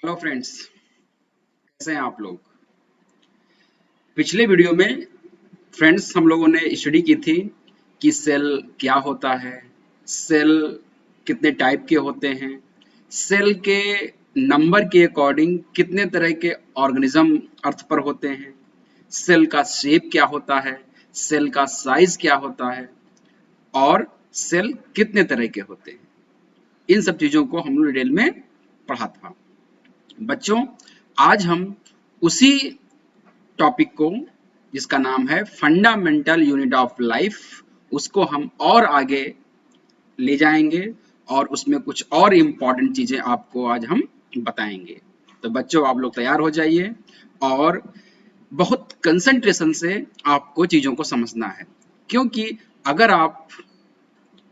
Hello friends, कैसे हैं आप लोग। पिछले वीडियो में फ्रेंड्स हम लोगों ने स्टडी की थी कि सेल क्या होता है, सेल कितने टाइप के होते हैं, सेल के नंबर के अकॉर्डिंग कितने तरह के ऑर्गेनिज्म अर्थ पर होते हैं, सेल का शेप क्या होता है, सेल का साइज क्या होता है और सेल कितने तरह के होते हैं। इन सब चीजों को हम लोग डिटेल में पढ़ा था। बच्चों, आज हम उसी टॉपिक को, जिसका नाम है फंडामेंटल यूनिट ऑफ लाइफ, उसको हम और आगे ले जाएंगे और उसमें कुछ और इम्पोर्टेंट चीजें आपको आज हम बताएंगे। तो बच्चों, आप लोग तैयार हो जाइए और बहुत कंसंट्रेशन से आपको चीजों को समझना है, क्योंकि अगर आप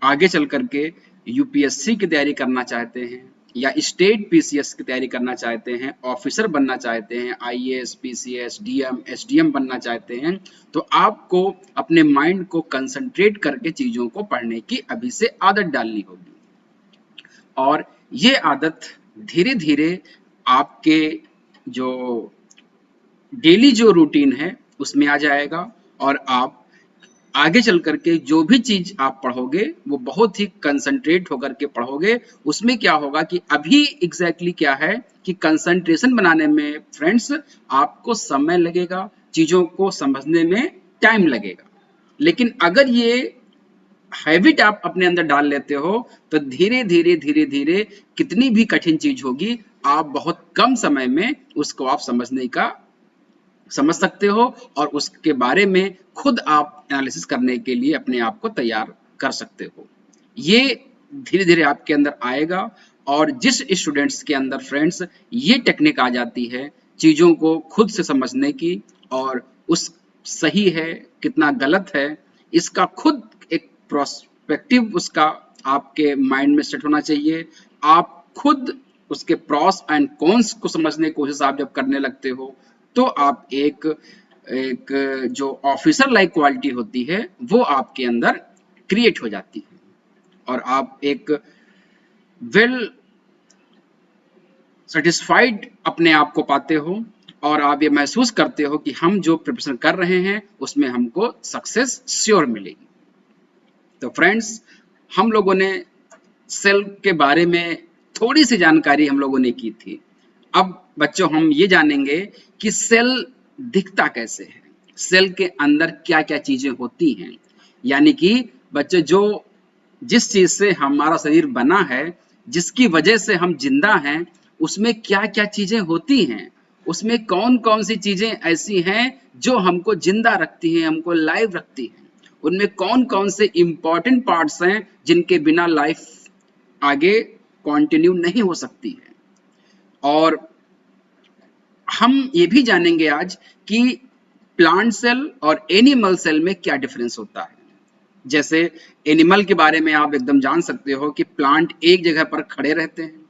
आगे चल करके यूपीएससी की तैयारी करना चाहते हैं या स्टेट पीसीएस की तैयारी करना चाहते हैं, ऑफिसर बनना चाहते हैं, आईएएस, पीसीएस, डीएम, एसडीएम बनना चाहते हैं, तो आपको अपने माइंड को कंसंट्रेट करके चीजों को पढ़ने की अभी से आदत डालनी होगी। और ये आदत धीरे धीरे आपके जो डेली जो रूटीन है उसमें आ जाएगा और आप आगे चल करके जो भी चीज आप पढ़ोगे वो बहुत ही कंसंट्रेट होकर के पढ़ोगे। उसमें क्या होगा कि अभी एग्जैक्टली क्या है कि कंसंट्रेशन बनाने में फ्रेंड्स आपको समय लगेगा, चीजों को समझने में टाइम लगेगा, लेकिन अगर ये हैबिट आप अपने अंदर डाल लेते हो तो धीरे धीरे धीरे धीरे कितनी भी कठिन चीज होगी, आप बहुत कम समय में उसको आप समझ सकते हो और उसके बारे में खुद आप एनालिसिस करने के लिए अपने आप को तैयार कर सकते हो। ये धीरे धीरे आपके अंदर आएगा और जिस स्टूडेंट्स के अंदर फ्रेंड्स ये टेक्निक आ जाती है चीजों को खुद से समझने की और उस सही है कितना गलत है इसका खुद एक प्रोस्पेक्टिव उसका आपके माइंड में सेट होना चाहिए। आप खुद उसके प्रॉस एंड कॉन्स को समझने की कोशिश आप जब करने लगते हो तो आप एक एक जो ऑफिसर लाइक क्वालिटी होती है वो आपके अंदर क्रिएट हो जाती है और आप एक वेल सेटिस्फाइड अपने आप को पाते हो और आप ये महसूस करते हो कि हम जो प्रिपरेशन कर रहे हैं उसमें हमको सक्सेस श्योर मिलेगी। तो फ्रेंड्स, हम लोगों ने सेल के बारे में थोड़ी सी जानकारी हम लोगों ने की थी। अब बच्चों, हम ये जानेंगे कि सेल दिखता कैसे है, सेल के अंदर क्या क्या चीजें होती हैं, यानी कि बच्चों जो जिस चीज से हमारा शरीर बना है, जिसकी वजह से हम जिंदा हैं, उसमें क्या क्या चीजें होती हैं, उसमें कौन कौन सी चीजें ऐसी हैं जो हमको जिंदा रखती हैं, हमको लाइव रखती हैं, उनमें कौन कौन से इंपॉर्टेंट पार्ट्स हैं जिनके बिना लाइफ आगे कंटिन्यू नहीं हो सकती है। और हम ये भी जानेंगे आज कि प्लांट सेल और एनिमल सेल में क्या डिफरेंस होता है। जैसे एनिमल के बारे में आप एकदम जान सकते हो कि प्लांट एक जगह पर खड़े रहते हैं,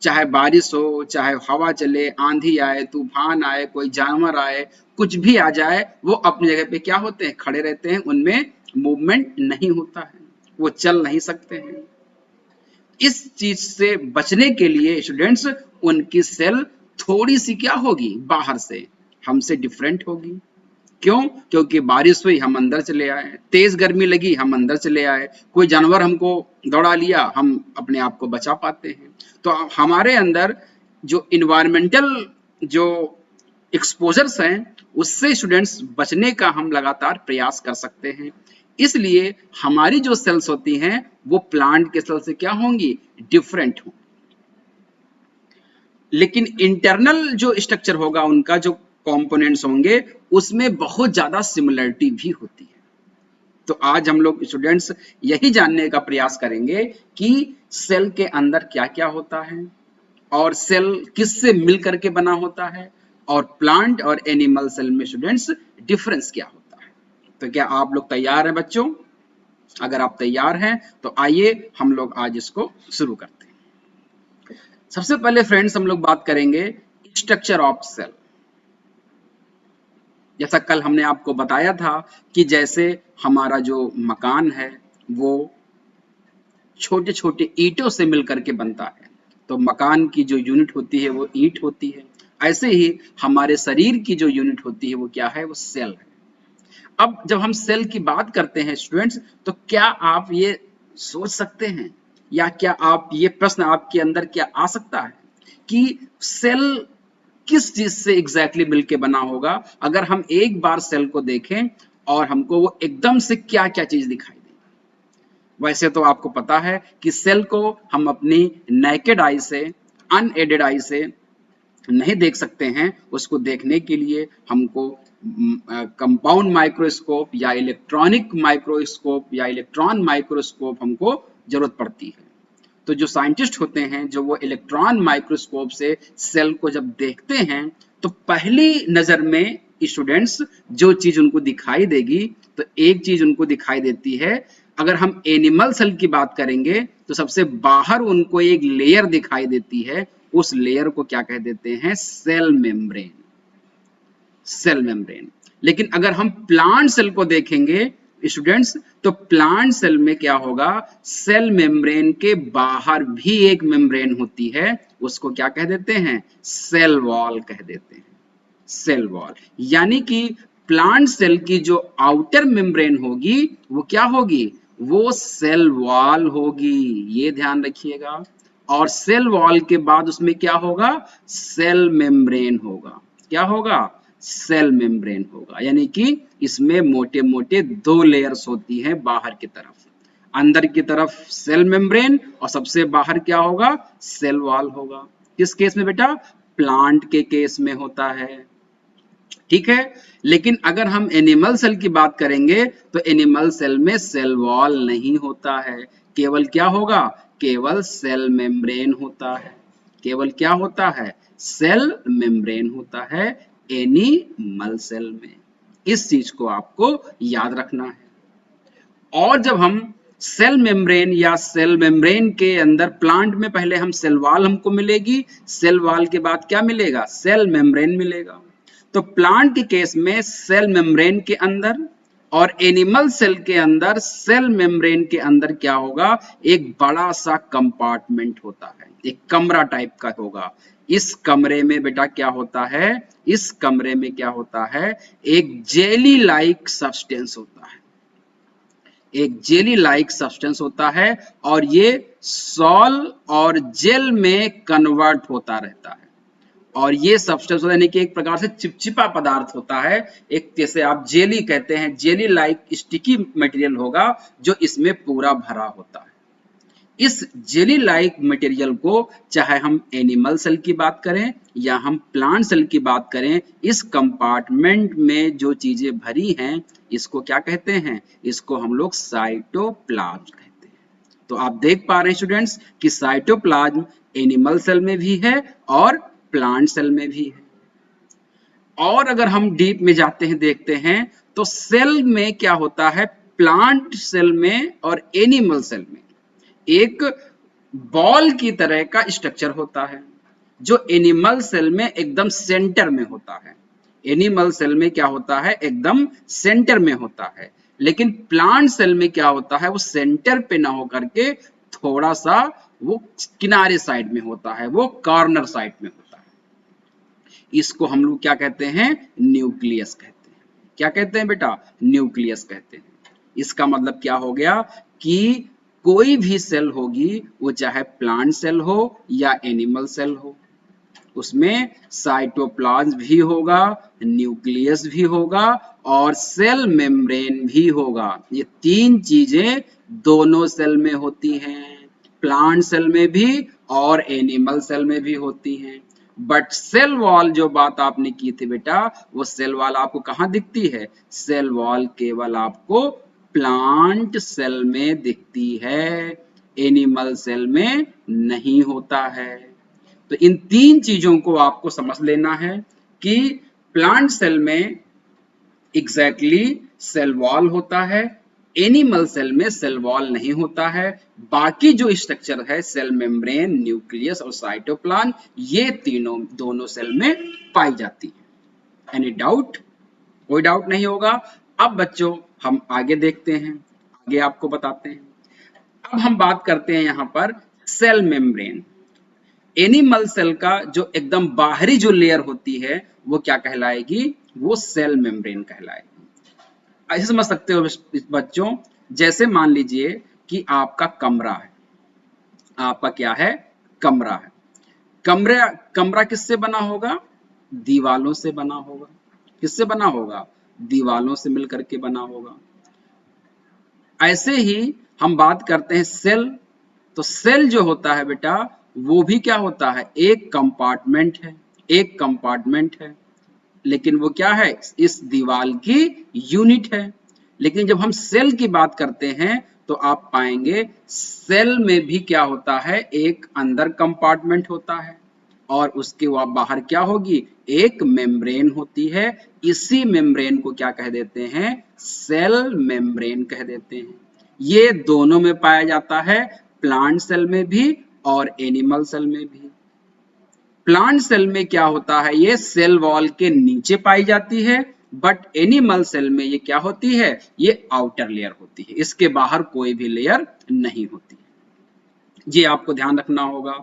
चाहे बारिश हो, चाहे हवा चले, आंधी आए, तूफान आए, कोई जानवर आए, कुछ भी आ जाए, वो अपनी जगह पे क्या होते हैं, खड़े रहते हैं, उनमें मूवमेंट नहीं होता है, वो चल नहीं सकते हैं। इस चीज से बचने के लिए स्टूडेंट्स उनकी सेल थोड़ी सी क्या होगी, बाहर से हमसे डिफरेंट होगी। क्यों? क्योंकि बारिश हुई हम अंदर चले आए, तेज गर्मी लगी हम अंदर चले आए, कोई जानवर हमको दौड़ा लिया हम अपने आप को बचा पाते हैं। तो हमारे अंदर जो इन्वायरमेंटल जो एक्सपोजर्स हैं उससे स्टूडेंट्स बचने का हम लगातार प्रयास कर सकते हैं। इसलिए हमारी जो सेल्स होती हैं वो प्लांट के सेल से क्या होंगी, डिफरेंट होंगी। लेकिन इंटरनल जो स्ट्रक्चर होगा, उनका जो कंपोनेंट्स होंगे, उसमें बहुत ज्यादा सिमिलरिटी भी होती है। तो आज हम लोग स्टूडेंट्स यही जानने का प्रयास करेंगे कि सेल के अंदर क्या क्या होता है और सेल किससे मिल करके बना होता है और प्लांट और एनिमल सेल में स्टूडेंट्स डिफरेंस क्या होता है। तो क्या आप लोग तैयार हैं बच्चों? अगर आप तैयार हैं तो आइए हम लोग आज इसको शुरू करते हैं। सबसे पहले फ्रेंड्स हम लोग बात करेंगे स्ट्रक्चर ऑफ सेल। जैसा कल हमने आपको बताया था कि जैसे हमारा जो मकान है वो छोटे छोटे ईंटों से मिलकर के बनता है, तो मकान की जो यूनिट होती है वो ईंट होती है। ऐसे ही हमारे शरीर की जो यूनिट होती है वो क्या है, वो सेल है। अब जब हम सेल की बात करते हैं स्टूडेंट्स, तो क्या आप ये सोच सकते हैं या क्या आप ये प्रश्न आपके अंदर क्या आ सकता है कि सेल किस चीज से एग्जैक्टली मिलके बना होगा? अगर हम एक बार सेल को देखें और हमको वो एकदम से क्या क्या चीज दिखाई दे। वैसे तो आपको पता है कि सेल को हम अपनी नेकेड आई से, अनएडेड आई से नहीं देख सकते हैं। उसको देखने के लिए हमको कंपाउंड माइक्रोस्कोप या इलेक्ट्रॉनिक माइक्रोस्कोप या इलेक्ट्रॉन माइक्रोस्कोप हमको जरूरत पड़ती है। तो जो साइंटिस्ट होते हैं, जो वो इलेक्ट्रॉन माइक्रोस्कोप से सेल को जब देखते हैं, तो पहली नजर में स्टूडेंट्स जो चीज उनको दिखाई देगी, तो एक चीज उनको दिखाई देती है। अगर हम एनिमल सेल की बात करेंगे तो सबसे बाहर उनको एक लेयर दिखाई देती है। उस लेयर को क्या कह देते हैं? Cell membrane. Cell membrane. लेकिन अगर हम प्लांट सेल को देखेंगे स्टूडेंट्स, तो प्लांट सेल में क्या होगा? सेल मेम्ब्रेन के बाहर भी एक मेम्ब्रेन होती है, उसको क्या कह देते हैं? सेल वॉल कह देते हैं। Cell wall. यानी कि प्लांट सेल की जो आउटर मेम्ब्रेन होगी वो क्या होगी? वो सेल वॉल होगी। ये ध्यान रखिएगा। और सेल वॉल के बाद उसमें क्या होगा? सेल मेम्ब्रेन होगा। क्या होगा? सेल मेम्ब्रेन होगा। यानी कि इसमें मोटे मोटे दो लेयर्स होती हैं बाहर की तरफ। अंदर की तरफ सेल मेम्ब्रेन और सबसे बाहर क्या होगा? सेल वॉल होगा। किस केस में बेटा? प्लांट के केस में होता है। ठीक है। लेकिन अगर हम एनिमल सेल की बात करेंगे तो एनिमल सेल में सेल वॉल नहीं होता है। केवल क्या होगा? केवल सेल मेम्ब्रेन होता है। केवल क्या होता है? सेल मेम्ब्रेन होता है एनिमल सेल में। इस चीज को आपको याद रखना है। और जब हम सेल मेम्ब्रेन या सेल मेम्ब्रेन के अंदर, प्लांट में पहले हम सेल वॉल हमको मिलेगी, सेल वॉल के बाद क्या मिलेगा? सेल मेम्ब्रेन मिलेगा। तो प्लांट के केस में सेल मेम्ब्रेन के अंदर और एनिमल सेल के अंदर सेल मेम्ब्रेन के अंदर क्या होगा? एक बड़ा सा कंपार्टमेंट होता है, एक कमरा टाइप का होगा। इस कमरे में बेटा क्या होता है? इस कमरे में क्या होता है? एक जेली लाइक सब्सटेंस होता है। एक जेली लाइक सब्सटेंस होता है और ये सॉल और जेल में कन्वर्ट होता रहता है। और ये सब्सटेंस यानी कि एक प्रकार से चिपचिपा पदार्थ होता है। एक जैसे आप जेली कहते हैं, जेली लाइक स्टिकी मटेरियल होगा जो इसमें पूरा भरा होता है। इस जेली लाइक मटेरियल को चाहे हम एनिमल सेल की बात करें या हम प्लांट सेल की बात करें, इस कंपार्टमेंट में जो चीजें भरी हैं इसको क्या कहते हैं? इसको हम लोग साइटोप्लाज्म कहते हैं। तो आप देख पा रहे हैं स्टूडेंट्स कि साइटोप्लाज्म एनिमल सेल में भी है और प्लांट सेल में भी है। और अगर हम डीप में जाते हैं, देखते हैं तो सेल में क्या होता है? प्लांट सेल में और एनिमल सेल में एक बॉल की तरह का स्ट्रक्चर होता है जो एनिमल सेल में एकदम सेंटर में होता है। एनिमल सेल में क्या होता है? एकदम सेंटर में होता है। लेकिन प्लांट सेल में क्या होता है? वो सेंटर पे ना होकर के थोड़ा सा वो किनारे साइड में होता है, वो कॉर्नर साइड में होता है। इसको हम लोग क्या कहते हैं? न्यूक्लियस कहते हैं। क्या कहते हैं बेटा? न्यूक्लियस कहते हैं। इसका मतलब क्या हो गया कि कोई भी सेल होगी, वो चाहे प्लांट सेल हो या एनिमल सेल हो, उसमें साइटोप्लाज्म भी होगा, न्यूक्लियस भी होगा और सेल मेम्ब्रेन भी होगा। ये तीन चीजें दोनों सेल में होती हैं, प्लांट सेल में भी और एनिमल सेल में भी होती हैं। बट सेल वॉल जो बात आपने की थी बेटा, वो सेल वॉल आपको कहाँ दिखती है? सेल वॉल केवल आपको प्लांट सेल में दिखती है, एनिमल सेल में नहीं होता है। तो इन तीन चीजों को आपको समझ लेना है कि प्लांट सेल में एग्जैक्टली सेल वॉल होता है, एनिमल सेल में सेल वॉल नहीं होता है। बाकी जो स्ट्रक्चर है, सेल मेम्ब्रेन, न्यूक्लियस और साइटोप्लाज्म, ये तीनों दोनों सेल में पाई जाती है। Any doubt? कोई डाउट नहीं होगा। अब बच्चों हम आगे देखते हैं, आगे आपको बताते हैं। अब हम बात करते हैं यहां पर सेल मेम्ब्रेन। एनिमल सेल का जो एकदम बाहरी जो लेयर होती है वो क्या कहलाएगी, वो सेल मेम्ब्रेन कहलाएगी। ऐसे समझ सकते हो बच्चों, जैसे मान लीजिए कि आपका कमरा है, आपका क्या है, कमरा है। कमरा कमरा किससे बना होगा, दीवालों से बना होगा। किससे बना होगा, दीवालों से मिलकर के बना होगा। ऐसे ही हम बात करते हैं सेल, तो सेल जो होता है बेटा वो भी क्या होता है, एक कंपार्टमेंट है, एक कंपार्टमेंट है, लेकिन वो क्या है, इस दीवाल की यूनिट है। लेकिन जब हम सेल की बात करते हैं तो आप पाएंगे सेल में भी क्या होता है, एक अंदर कंपार्टमेंट होता है और उसके बाहर क्या होगी, एक मेम्ब्रेन होती है। इसी मेम्ब्रेन को क्या कह देते हैं, सेल मेम्ब्रेन कह देते हैं। ये दोनों में पाया जाता है, प्लांट सेल में भी और एनिमल सेल में भी। प्लांट सेल में क्या होता है, ये सेल वॉल के नीचे पाई जाती है, बट एनिमल सेल में ये क्या होती है, ये आउटर लेयर होती है, इसके बाहर कोई भी लेयर नहीं होती। ये आपको ध्यान रखना होगा।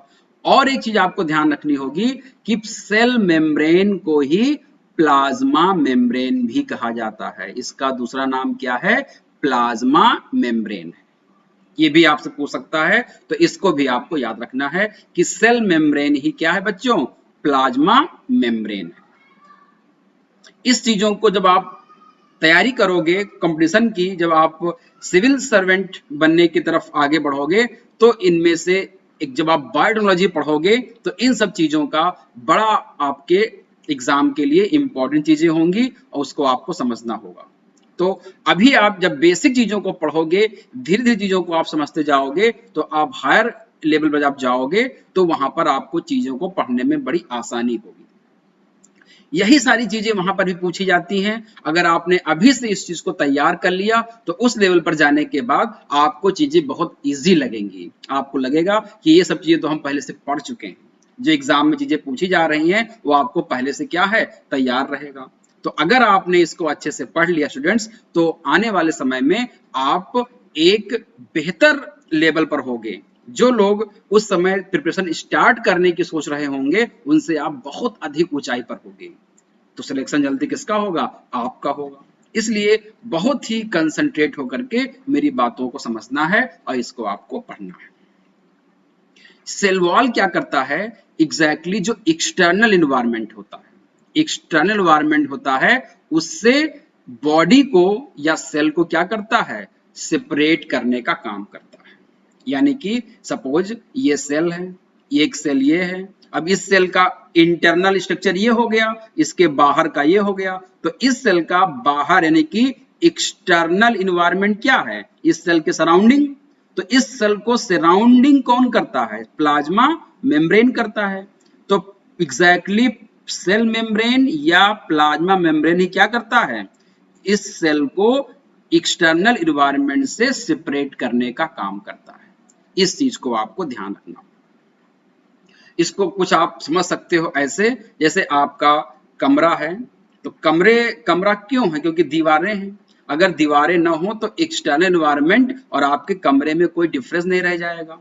और एक चीज आपको ध्यान रखनी होगी कि सेल मेम्ब्रेन को ही प्लाज्मा मेम्ब्रेन भी कहा जाता है। इसका दूसरा नाम क्या है, प्लाज्मा मेम्ब्रेन है। ये भी आपसे पूछ सकता है, तो इसको भी आपको याद रखना है कि सेल मेम्ब्रेन ही क्या है बच्चों, प्लाज्मा मेम्ब्रेन है। इस चीजों को जब आप तैयारी करोगे कंपटीशन की, जब आप सिविल सर्वेंट बनने की तरफ आगे बढ़ोगे, तो इनमें से एक, जब आप बायोटेक्नोलॉजी पढ़ोगे तो इन सब चीजों का बड़ा आपके एग्जाम के लिए इंपॉर्टेंट चीजें होंगी और उसको आपको समझना होगा। तो अभी आप जब बेसिक चीजों को पढ़ोगे, धीरे धीरे चीजों को आप समझते जाओगे, तो आप हायर लेवल पर जब जाओगे तो वहां पर आपको चीजों को पढ़ने में बड़ी आसानी होगी। यही सारी चीजें वहां पर भी पूछी जाती हैं। अगर आपने अभी से इस चीज को तैयार कर लिया तो उस लेवल पर जाने के बाद आपको चीजें बहुत इजी लगेंगी। आपको लगेगा कि ये सब चीजें तो हम पहले से पढ़ चुके हैं, जो एग्जाम में चीजें पूछी जा रही हैं वो आपको पहले से क्या है, तैयार रहेगा। तो अगर आपने इसको अच्छे से पढ़ लिया स्टूडेंट्स, तो आने वाले समय में आप एक बेहतर लेवल पर होगे। जो लोग उस समय प्रिपरेशन स्टार्ट करने की सोच रहे होंगे, उनसे आप बहुत अधिक ऊंचाई पर होंगे। तो सिलेक्शन जल्दी किसका होगा, आपका होगा। इसलिए बहुत ही कंसंट्रेट होकर के मेरी बातों को समझना है और इसको आपको पढ़ना है। सेल वॉल क्या करता है, एग्जैक्टली जो एक्सटर्नल इन्वायरमेंट होता है, एक्सटर्नल इन्वायरमेंट होता है, उससे बॉडी को या सेल को क्या करता है, सेपरेट करने का काम करता है। यानी कि सपोज ये सेल है, एक सेल ये है, अब इस सेल का इंटरनल स्ट्रक्चर ये हो गया, इसके बाहर का ये हो गया, तो इस सेल का बाहर यानी कि एक्सटर्नल इन्वायरमेंट क्या है, इस सेल के सराउंडिंग। तो इस सेल को सराउंडिंग कौन करता है, प्लाज्मा मेम्ब्रेन करता है। तो एग्जैक्टली सेल मेम्ब्रेन या प्लाज्मा मेम्ब्रेन ही क्या करता है, इस सेल को एक्सटर्नल इन्वायरमेंट से सेपरेट करने का काम करता है। इस चीज को आपको ध्यान रखना। इसको कुछ आप समझ सकते हो ऐसे, जैसे आपका कमरा है, तो कमरा क्यों है, क्योंकि दीवारें हैं। अगर दीवारें ना हो तो एक्सटर्नल एनवायरनमेंट और आपके कमरे में कोई डिफरेंस नहीं रह जाएगा।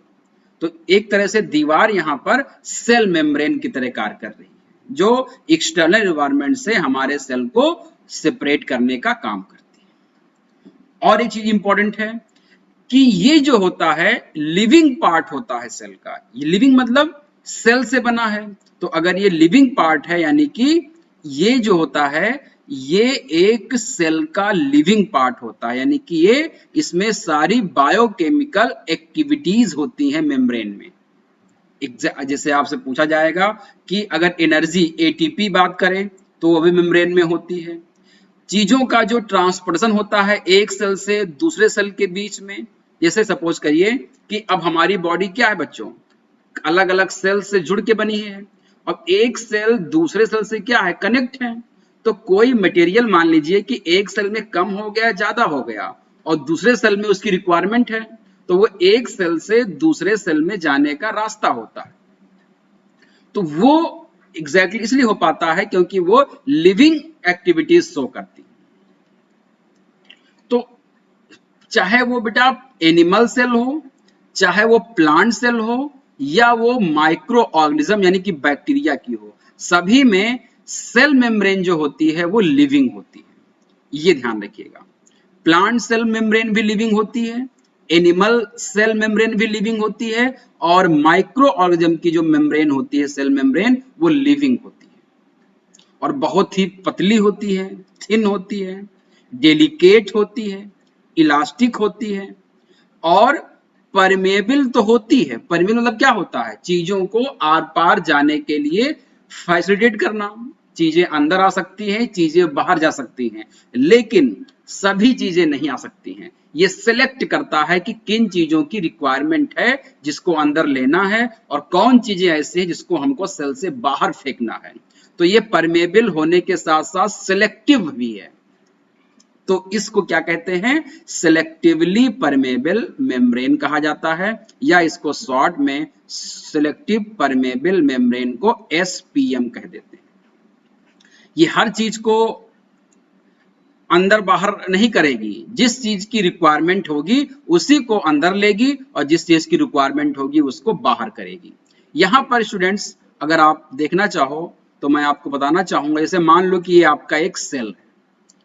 तो एक तरह से दीवार यहाँ पर सेल मेम्ब्रेन की तरह कार्य कर रही है, जो एक्सटर्नल एनवायरनमेंट से हमारे सेल को सेपरेट करने का काम करती है। और एक चीज इंपॉर्टेंट है कि ये जो होता है लिविंग पार्ट होता है सेल का। ये लिविंग मतलब सेल से बना है, तो अगर ये लिविंग पार्ट है यानी कि ये जो होता है ये एक सेल का लिविंग पार्ट होता है, यानी कि ये इसमें सारी बायोकेमिकल एक्टिविटीज होती हैं मेम्ब्रेन में। जैसे आपसे पूछा जाएगा कि अगर एनर्जी एटीपी बात करें तो वो भी मेम्ब्रेन में होती है। चीजों का जो ट्रांसपोर्टेशन होता है एक सेल से दूसरे सेल के बीच में, जैसे सपोज करिए कि अब हमारी बॉडी क्या है बच्चों, अलग अलग सेल से जुड़ के बनी है। अब एक सेल दूसरे सेल से क्या है, कनेक्ट है। तो कोई मटेरियल मान लीजिए कि एक सेल में कम हो गया, ज्यादा हो गया, और दूसरे सेल में उसकी रिक्वायरमेंट है, तो वो एक सेल से दूसरे सेल में जाने का रास्ता होता है। तो वो एग्जैक्टली इसलिए हो पाता है क्योंकि वो लिविंग एक्टिविटीज शो करती। तो चाहे वो बेटा एनिमल सेल हो, चाहे वो प्लांट सेल हो, या वो माइक्रो ऑर्गेनिज्म यानी कि बैक्टीरिया की हो, सभी में सेल मेम्ब्रेन जो होती है वो लिविंग होती है। ये ध्यान रखिएगा। प्लांट सेल मेम्ब्रेन भी लिविंग होती है, एनिमल सेल मेम्ब्रेन भी लिविंग होती है, और माइक्रो ऑर्गेनिज्म की जो मेम्ब्रेन होती है सेल मेम्ब्रेन वो लिविंग होती है, और बहुत ही पतली होती है, थिन होती है, डेलिकेट होती है, इलास्टिक होती है, और परमेबल तो होती है। परमेबल मतलब क्या होता है? चीजों को आर पार जाने के लिए फैसिलिटेट करना। चीजें अंदर आ सकती हैं, चीजें बाहर जा सकती हैं, लेकिन सभी चीजें नहीं आ सकती हैं। ये सिलेक्ट करता है कि किन चीजों की रिक्वायरमेंट है जिसको अंदर लेना है, और कौन चीजें ऐसी हैं जिसको हमको सेल से बाहर फेंकना है। तो ये परमेबल होने के साथ साथ सिलेक्टिव भी है। तो इसको क्या कहते हैं? सिलेक्टिवली परमेबल मेम्ब्रेन कहा जाता है, या इसको शॉर्ट में सिलेक्टिव परमेबल मेम्ब्रेन को एसपीएम कह देते हैं। ये हर चीज को अंदर बाहर नहीं करेगी, जिस चीज की रिक्वायरमेंट होगी उसी को अंदर लेगी, और जिस चीज की रिक्वायरमेंट होगी उसको बाहर करेगी। यहां पर स्टूडेंट्स अगर आप देखना चाहो तो मैं आपको बताना चाहूंगा, जैसे मान लो कि ये आपका एक सेल है।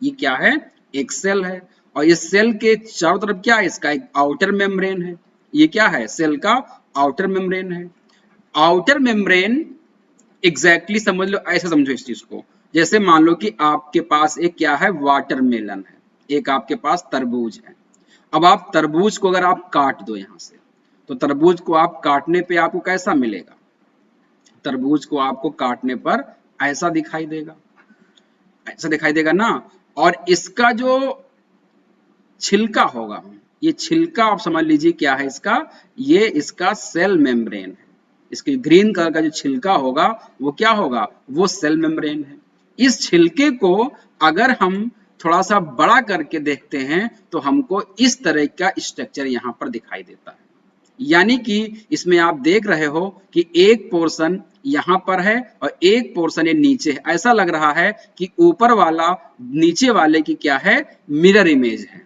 ये क्या है? एक सेल है, और ये सेल के चारों तरफ क्या है? इसका एक आउटर मेम्ब्रेन है। ये क्या है? सेल का आउटर मेम्ब्रेन है। आउटर मेम्ब्रेन एग्जैक्टली समझ लो, ऐसे समझो इस चीज को, जैसे मान लो कि आपके पास एक क्या है? वाटरमेलन है, एक आपके पास तरबूज है। अब आप तरबूज को अगर आप काट दो यहां से, तो तरबूज को आप काटने पे आपको कैसा मिलेगा? तरबूज को आपको काटने पर ऐसा दिखाई देगा, ऐसा दिखाई देगा ना। और इसका जो छिलका होगा, ये छिलका आप समझ लीजिए क्या है इसका? ये इसका सेल मेम्ब्रेन है। इसके ग्रीन कलर का जो छिलका होगा वो क्या होगा? वो सेल मेम्ब्रेन है। इस छिलके को अगर हम थोड़ा सा बड़ा करके देखते हैं तो हमको इस तरह का स्ट्रक्चर यहां पर दिखाई देता है। यानी कि इसमें आप देख रहे हो कि एक पोर्शन यहां पर है और एक पोर्शन ये नीचे है। ऐसा लग रहा है कि ऊपर वाला नीचे वाले की क्या है? मिरर इमेज है।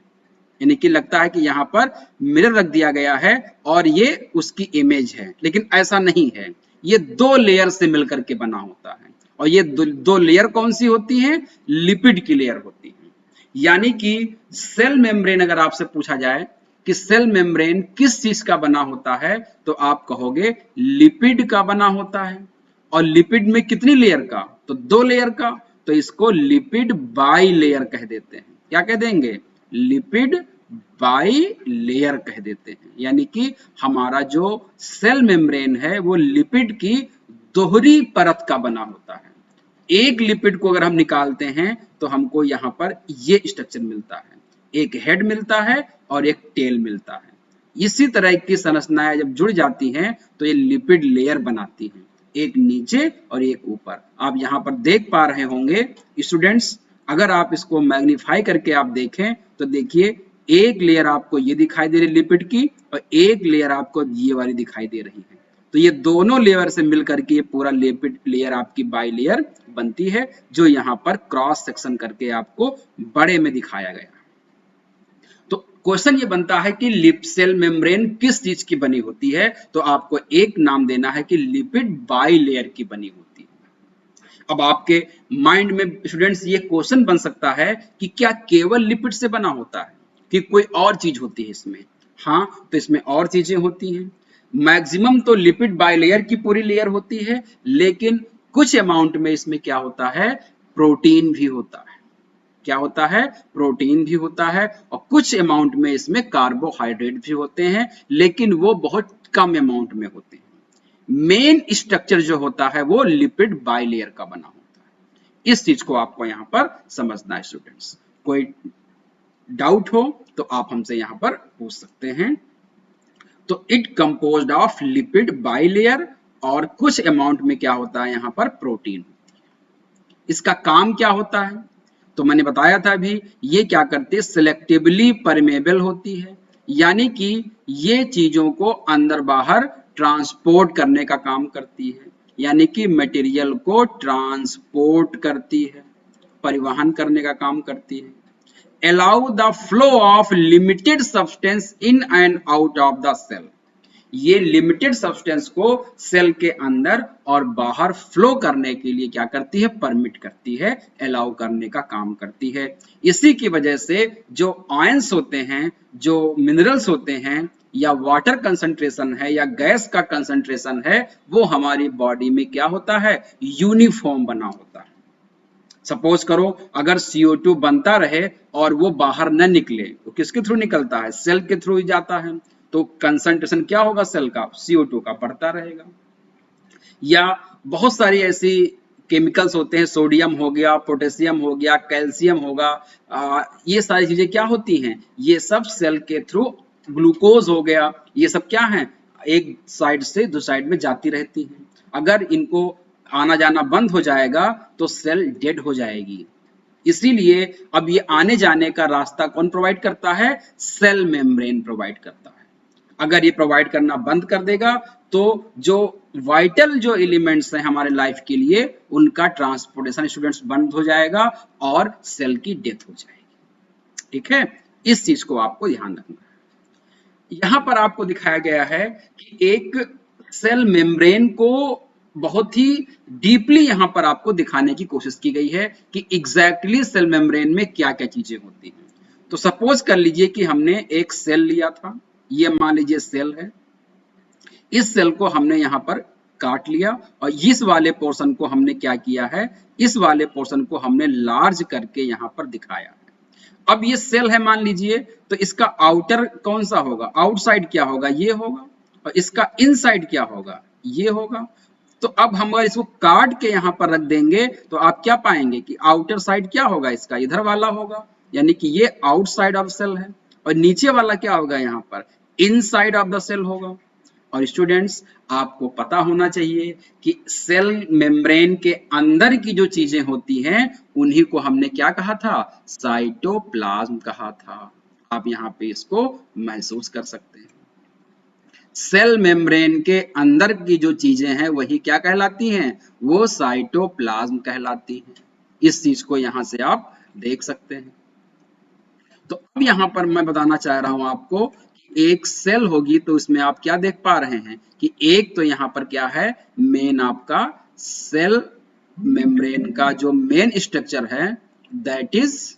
यानी कि लगता है कि यहाँ पर मिरर रख दिया गया है और ये उसकी इमेज है, लेकिन ऐसा नहीं है। ये दो लेयर से मिलकर के बना होता है, और ये दो लेयर कौन सी होती है? लिपिड की लेयर होती है। यानी कि सेल मेम्ब्रेन अगर आपसे पूछा जाए कि सेल मेम्ब्रेन किस चीज का बना होता है, तो आप कहोगे लिपिड का बना होता है। और लिपिड में कितनी लेयर का? तो दो लेयर का। तो इसको लिपिड बाई लेयर कह देते हैं। क्या कह देंगे? लिपिड बाई लेयर कह देते हैं। यानी कि हमारा जो सेल मेम्ब्रेन है वो लिपिड की दोहरी परत का बना होता है। एक लिपिड को अगर हम निकालते हैं तो हमको यहाँ पर ये स्ट्रक्चर मिलता है, एक हेड मिलता है और एक टेल मिलता है। इसी तरह की संरचनाएं जब जुड़ जाती हैं तो ये लिपिड लेयर बनाती हैं, एक नीचे और एक ऊपर। आप यहाँ पर देख पा रहे होंगे स्टूडेंट्स, अगर आप इसको मैग्नीफाई करके आप देखें तो देखिए एक लेयर आपको ये दिखाई दे रही लिपिड की, और एक लेयर आपको ये वाली दिखाई दे रही है। तो ये दोनों लेयर से मिलकर के ये पूरा लिपिड लेयर आपकी बाई लेयर बनती है, जो यहाँ पर क्रॉस सेक्शन करके आपको बड़े में दिखाया गया। तो क्वेश्चन ये बनता है कि लिप सेल मेम्ब्रेन किस चीज की बनी होती है, तो आपको एक नाम देना है कि लिपिड बाई लेयर की बनी होती है। अब आपके माइंड में स्टूडेंट्स ये क्वेश्चन बन सकता है कि क्या केवल लिपिड से बना होता है कि कोई और चीज होती है इसमें? हाँ, तो इसमें और चीजें होती हैं। मैक्सिमम तो लिपिड बाइलेयर की पूरी लेयर होती है, लेकिन कुछ अमाउंट में इसमें क्या होता है? प्रोटीन भी होता है। क्या होता है? प्रोटीन भी होता है, और कुछ अमाउंट में इसमें कार्बोहाइड्रेट भी होते हैं, लेकिन वो बहुत कम अमाउंट में होते हैं। मेन स्ट्रक्चर जो होता है वो लिपिड बाइलेयर का बना होता है। इस चीज को आपको यहां पर समझना है स्टूडेंट्स। कोई डाउट हो तो आप हमसे यहां पर पूछ सकते हैं। तो it composed of lipid bilayer, और कुछ अमाउंट में क्या होता है यहां पर? प्रोटीन। इसका काम क्या होता है? तो मैंने बताया था अभी, ये क्या करती है? सिलेक्टिवली परमेबल होती है, यानी कि ये चीजों को अंदर बाहर ट्रांसपोर्ट करने का काम करती है, यानी कि मटेरियल को ट्रांसपोर्ट करती है, परिवहन करने का काम करती है। Allow the flow of limited substance in and out of the cell, ये लिमिटेड सब्सटेंस को सेल के अंदर और बाहर फ्लो करने के लिए क्या करती है, परमिट करती है, अलाउ करने का काम करती है। इसी की वजह से जो आयंस होते हैं, जो मिनरल्स होते हैं, या वाटर कंसंट्रेशन है या गैस का कंसंट्रेशन है, वो हमारी बॉडी में क्या होता है, यूनिफॉर्म बना होता है। सपोज करो अगर CO2 बनता रहे और वो बाहर न निकले, तो किसके थ्रू निकलता है, सेल के थ्रू ही जाता है, तो कंसंट्रेशन क्या होगा सेल का, CO2 का बढ़ता रहेगा। या बहुत सारी ऐसी केमिकल्स होते हैं, सोडियम हो गया, पोटेशियम हो गया, कैल्शियम होगा, ये सारी चीजें क्या होती हैं, ये सब सेल के थ्रू, ग्लूकोज हो गया, ये सब क्या है, एक साइड से दूसरी साइड में जाती रहती हैं। अगर इनको आना जाना बंद हो जाएगा तो सेल डेड हो जाएगी। इसीलिए अब ये आने जाने का रास्ता कौन प्रोवाइड करता है, सेल मेम्ब्रेन प्रोवाइड करता है। अगर ये प्रोवाइड करना बंद कर देगा तो जो वाइटल जो एलिमेंट्स हैं हमारे लाइफ के लिए, उनका ट्रांसपोर्टेशन स्टूडेंट्स बंद हो जाएगा और सेल की डेथ हो जाएगी। ठीक है, इस चीज को आपको ध्यान रखना है। यहां पर आपको दिखाया गया है कि एक सेल मेम्ब्रेन को बहुत ही डीपली यहां पर आपको दिखाने की कोशिश की गई है कि एग्जैक्टली सेल मेम्ब्रेन में क्या क्या चीजें होती हैं। तो सपोज कर लीजिए कि हमने एक सेल लिया था, ये मान लीजिए सेल है, इस सेल को हमने यहाँ पर काट लिया और इस वाले पोर्शन को हमने क्या किया है, इस वाले पोर्शन को हमने लार्ज करके यहाँ पर दिखाया है। अब ये सेल है मान लीजिए, तो इसका आउटर कौन सा होगा, आउटसाइड क्या होगा, ये होगा, और इसका इनसाइड क्या होगा, ये होगा। तो अब हम अगर इसको काट के यहाँ पर रख देंगे तो आप क्या पाएंगे कि आउटर साइड क्या होगा, इसका इधर वाला होगा, यानी कि ये आउटसाइड ऑफ सेल है, और नीचे वाला क्या होगा, यहाँ पर इनसाइड ऑफ द सेल होगा। और स्टूडेंट्स आपको पता होना चाहिए कि सेल मेम्ब्रेन के अंदर की जो चीजें होती हैं उन्हीं को हमने क्या कहा था, साइटोप्लाज्म कहा था। आप यहाँ पे इसको महसूस कर सकते हैं। सेल मेम्ब्रेन के अंदर की जो चीजें हैं वही क्या कहलाती हैं, वो साइटोप्लाज्म कहलाती हैं। इस चीज को यहां से आप देख सकते हैं। तो अब यहां पर मैं बताना चाह रहा हूं आपको कि एक सेल होगी तो इसमें आप क्या देख पा रहे हैं कि एक तो यहां पर क्या है, मेन आपका सेल मेम्ब्रेन का जो मेन स्ट्रक्चर है दैट इज